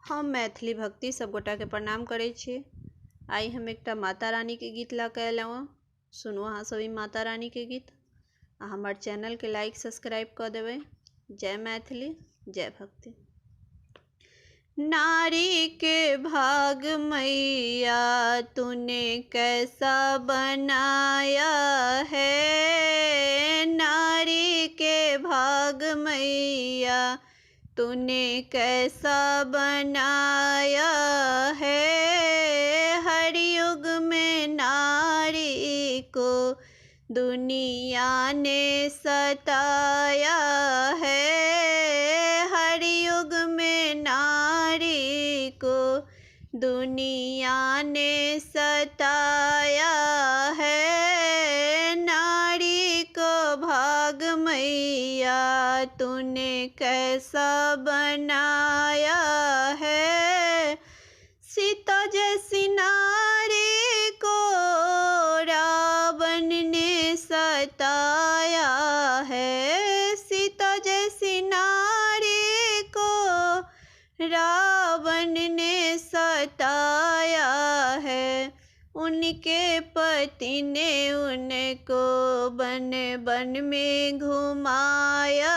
हम मैथिली भक्ति सब गोटा के प्रणाम करे छी। आई हम एकटा माता रानी के गीत ला के अयलहुँ। सुनू अहाँ सब ई माता रानी के गीत आ हमार चैनल के लाइक सब्सक्राइब कर देवे। जय मैथिली, जय भक्ति। नारी के भाग मैया तूने कैसा बनाया है, नारी के भाग मैया तूने कैसा बनाया है। हर युग में नारी को दुनिया ने सताया है, हर युग में नारी को दुनिया ने सताया है। नारी को भाग मैया तूने कैसा बनाया है। सीता जैसी नारी को रावण ने सताया है, सीता जैसी नारी को रावण ने सताया है। उनके पति ने उनको बन बन में घुमाया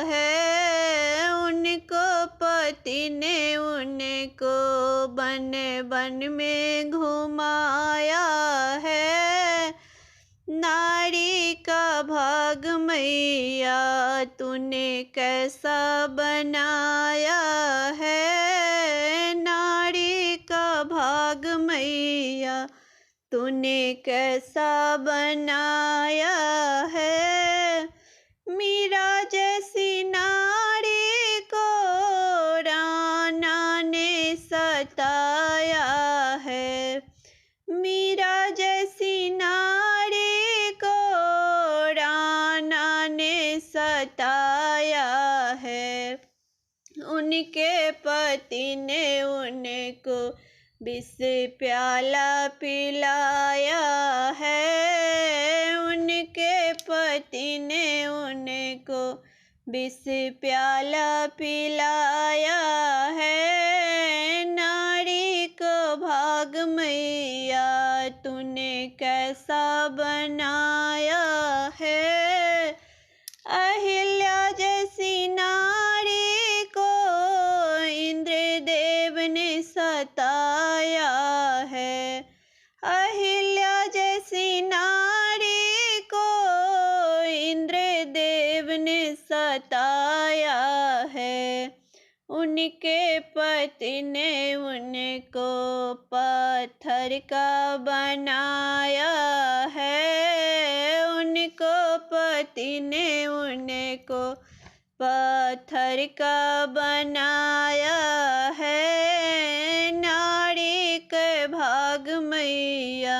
है, उनको पति ने उनको बन बन में घुमाया है। नारी का भाग मैया तूने कैसा बनाया है, नारी का भाग मैया तूने कैसा बनाया है। मीरा जैसी नारी को राणा ने सताया है, मीरा जैसी नारी को राणा ने सताया है। उनके पति ने उनको विष प्याला पिलाया है, उनके पति ने उनको विष प्याला पिलाया है। नारी को भाग मैया तूने कैसा बनाया है। अहिल्या जैसी नारी को इंद्रदेव ने सताया है, अहिल्या जैसी नारी को इंद्रदेव ने सताया है। उनके पति ने उनको पत्थर का बनाया है, उनको पति ने उनको पत्थर का बनाया है। नारी के भाग मैया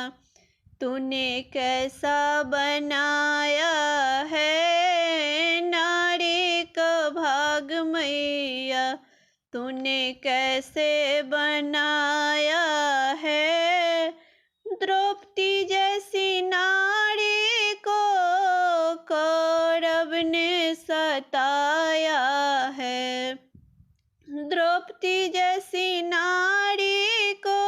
तूने कैसा बनाया है, नारी का भाग मैया तूने कैसे बनाया है। द्रौपदी जैसी नारी को कौरव ने सताया है, द्रौपदी जैसी नारी को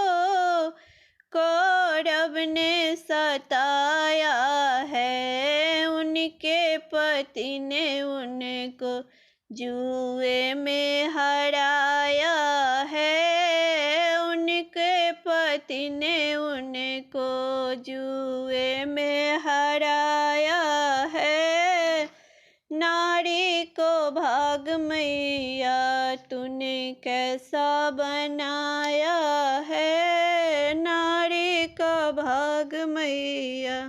कौरव ने सताया है। उनके पति ने उनको जुए में हराया है, उनके पति ने उनको जुए में हराया है। नारी को भाग मैया तूने कैसा बनाया है, नारी का भाग मैया।